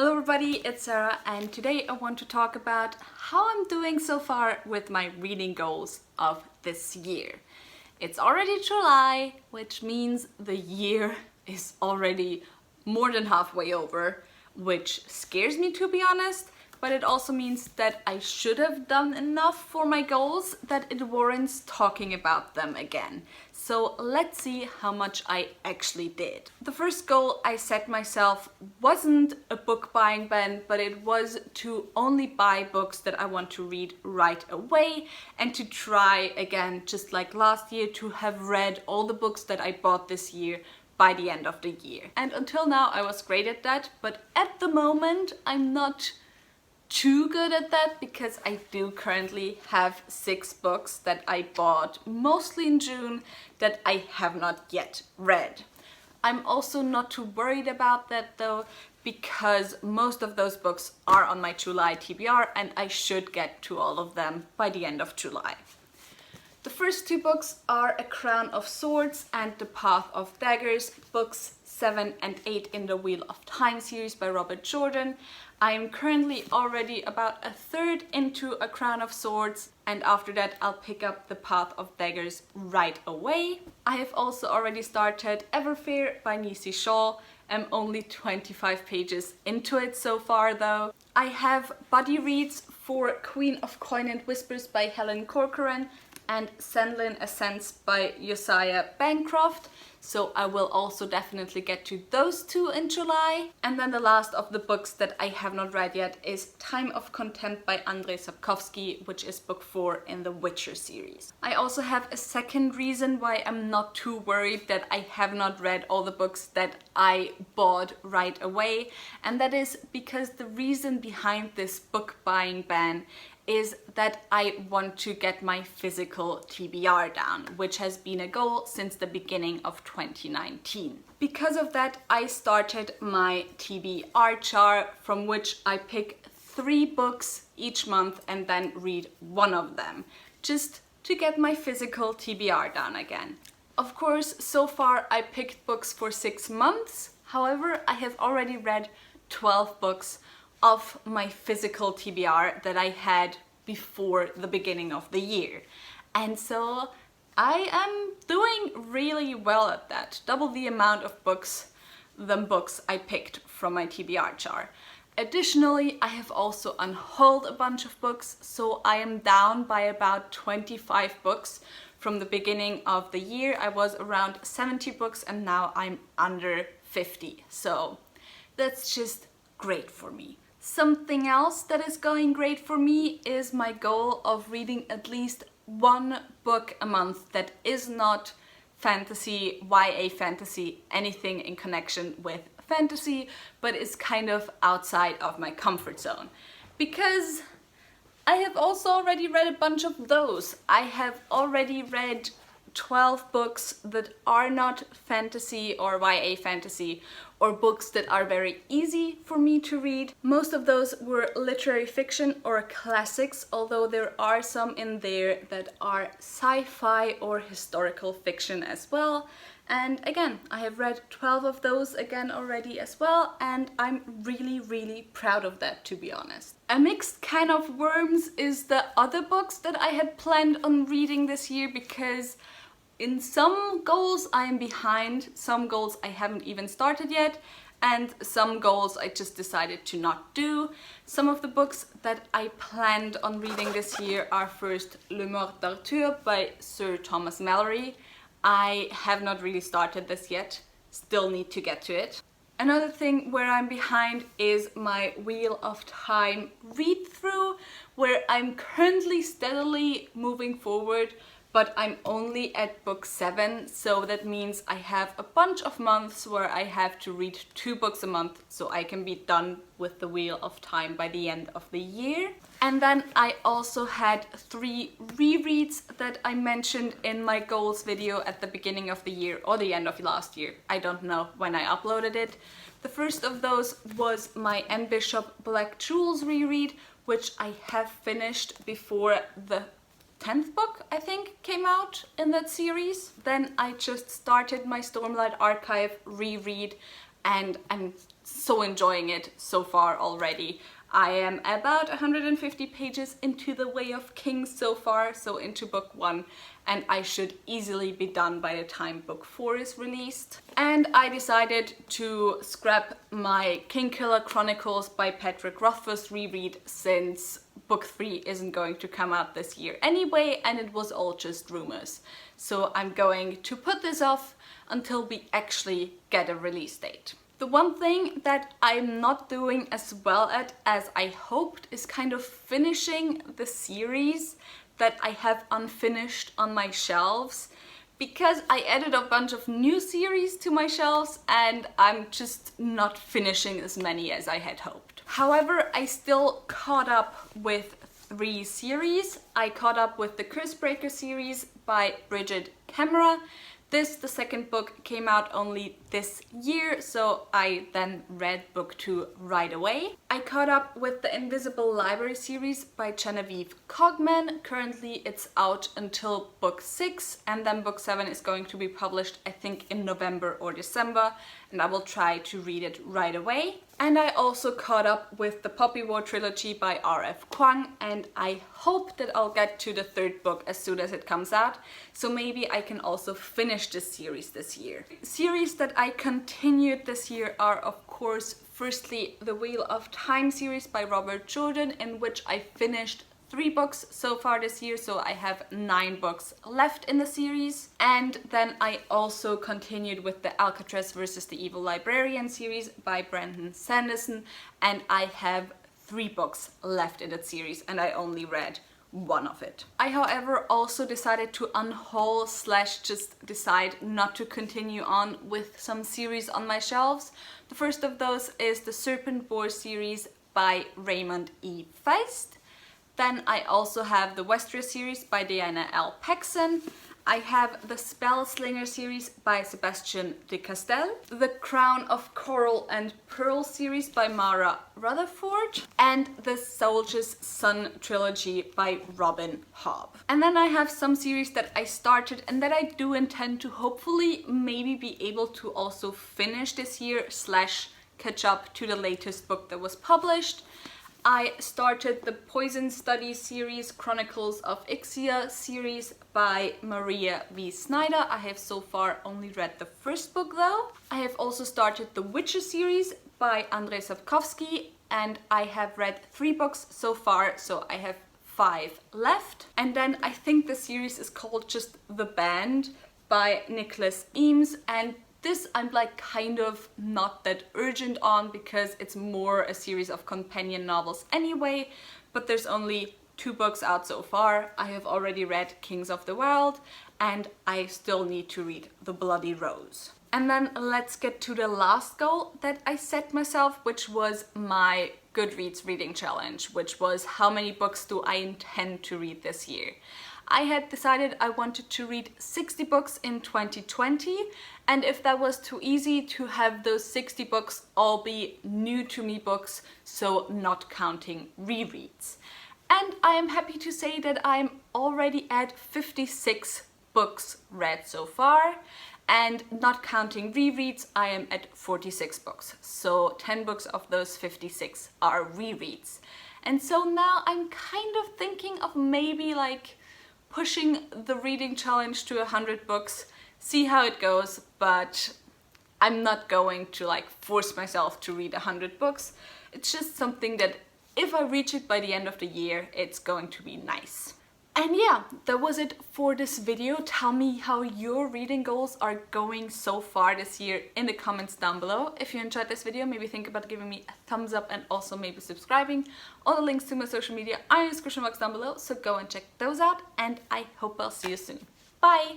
Hello everybody, it's Sarah and today I want to talk about how I'm doing so far with my reading goals of this year. It's already July, which means the year is already more than halfway over, which scares me to be honest, but it also means that I should have done enough for my goals that it warrants talking about them again. So let's see how much I actually did. The first goal I set myself wasn't a book buying ban, but it was to only buy books that I want to read right away and to try again, just like last year, to have read all the books that I bought this year by the end of the year. And until now I was great at that, but at the moment I'm not too good at that because I do currently have 6 books that I bought mostly in June that I have not yet read. I'm also not too worried about that though, because most of those books are on my July TBR and I should get to all of them by the end of July. The first 2 books are A Crown of Swords and The Path of Daggers, books 7 and 8 in the Wheel of Time series by Robert Jordan. I am currently already about a third into A Crown of Swords, and after that I'll pick up The Path of Daggers right away. I have also already started Everfair by Nisi Shaw. I'm only 25 pages into it so far though. I have buddy reads for Queen of Coin and Whispers by Helen Corcoran and Senlin Ascents by Josiah Bancroft, so I will also definitely get to those 2 in July. And then the last of the books that I have not read yet is Time of Contempt by Andrzej Sapkowski, which is book 4 in the Witcher series. I also have a second reason why I'm not too worried that I have not read all the books that I bought right away, and that is because the reason behind this book buying ban is that I want to get my physical TBR down, which has been a goal since the beginning of 2019. Because of that, I started my TBR chart from which I pick 3 books each month and then read 1 of them, just to get my physical TBR down again. Of course, so far I picked books for 6 months, however, I have already read 12 books of my physical TBR that I had before the beginning of the year. And so I am doing really well at that. Double the amount of books than books I picked from my TBR chart. Additionally, I have also unhauled a bunch of books, so I am down by about 25 books. From the beginning of the year I was around 70 books and now I'm under 50. So that's just great for me. Something else that is going great for me is my goal of reading at least 1 book a month that is not fantasy, YA fantasy, anything in connection with fantasy, but is kind of outside of my comfort zone. Because I have also already read a bunch of those. I have already read 12 books that are not fantasy or YA fantasy, or books that are very easy for me to read. Most of those were literary fiction or classics, although there are some in there that are sci-fi or historical fiction as well. And again, I have read 12 of those again already as well, and I'm really proud of that, to be honest. A mixed kind of worms is the other books that I had planned on reading this year, because in some goals I am behind, some goals I haven't even started yet, and some goals I just decided to not do. Some of the books that I planned on reading this year are first Le Morte d'Arthur by Sir Thomas Malory. I have not really started this yet, still need to get to it. Another thing where I'm behind is my Wheel of Time read-through, where I'm currently steadily moving forward, but I'm only at book 7, so that means I have a bunch of months where I have to read 2 books a month so I can be done with the Wheel of Time by the end of the year. And then I also had 3 rereads that I mentioned in my goals video at the beginning of the year or the end of last year. I don't know when I uploaded it. The first of those was my Anne Bishop Black Jewels reread, which I have finished before the 10th book, I think, came out in that series. Then I just started my Stormlight Archive reread and I'm so enjoying it so far already. I am about 150 pages into The Way of Kings so far, so into book 1, and I should easily be done by the time book 4 is released. And I decided to scrap my Kingkiller Chronicles by Patrick Rothfuss reread since book 3 isn't going to come out this year anyway, and it was all just rumors. So I'm going to put this off until we actually get a release date. The one thing that I'm not doing as well at as I hoped is kind of finishing the series that I have unfinished on my shelves, because I added a bunch of new series to my shelves and I'm just not finishing as many as I had hoped. However, I still caught up with 3 series. I caught up with the Cursebreaker series by Brigid Kemmerer. The second book, came out only this year, so I then read book 2 right away. I caught up with the Invisible Library series by Genevieve Cogman. Currently it's out until book 6, and then book 7 is going to be published, I think, in November or December, and I will try to read it right away. And I also caught up with the Poppy War trilogy by R.F. Kuang, and I hope that I'll get to the 3rd book as soon as it comes out, so maybe I can also finish this series this year. Series that I continued this year are, of course, firstly the Wheel of Time series by Robert Jordan, in which I finished 3 books so far this year, so I have 9 books left in the series. And then I also continued with the Alcatraz vs. the Evil Librarian series by Brandon Sanderson, and I have 3 books left in that series, and I only read 1 of it. I, however, also decided to unhaul / just decide not to continue on with some series on my shelves. The first of those is the Serpent Boar series by Raymond E. Feist. Then I also have the Westria series by Diana L. Paxson. I have the Spellslinger series by Sebastian de Castell, the Crown of Coral and Pearl series by Mara Rutherford, and the Soldier's Son trilogy by Robin Hobb. And then I have some series that I started and that I do intend to hopefully maybe be able to also finish this year / catch up to the latest book that was published. I started the Poison Study series, Chronicles of Ixia series by Maria V. Snyder. I have so far only read the 1st book though. I have also started the Witcher series by Andrzej Sapkowski, and I have read 3 books so far, so I have 5 left. And then I think the series is called just The Band by Nicholas Eames, and this I'm like kind of not that urgent on because it's more a series of companion novels anyway, but there's only 2 books out so far. I have already read Kings of the World, and I still need to read The Bloody Rose. And then let's get to the last goal that I set myself, which was my Goodreads reading challenge, which was how many books do I intend to read this year. I had decided I wanted to read 60 books in 2020, and if that was too easy, to have those 60 books all be new to me books, so not counting rereads. And I am happy to say that I'm already at 56 books read so far, and not counting rereads, I am at 46 books. So 10 books of those 56 are rereads. And so now I'm kind of thinking of maybe like pushing the reading challenge to 100 books, see how it goes, but I'm not going to like force myself to read 100 books. It's just something that if I reach it by the end of the year, it's going to be nice. And yeah, that was it for this video. Tell me how your reading goals are going so far this year in the comments down below. If you enjoyed this video, maybe think about giving me a thumbs up and also maybe subscribing. All the links to my social media are in the description box down below, so go and check those out, and I hope I'll see you soon. Bye!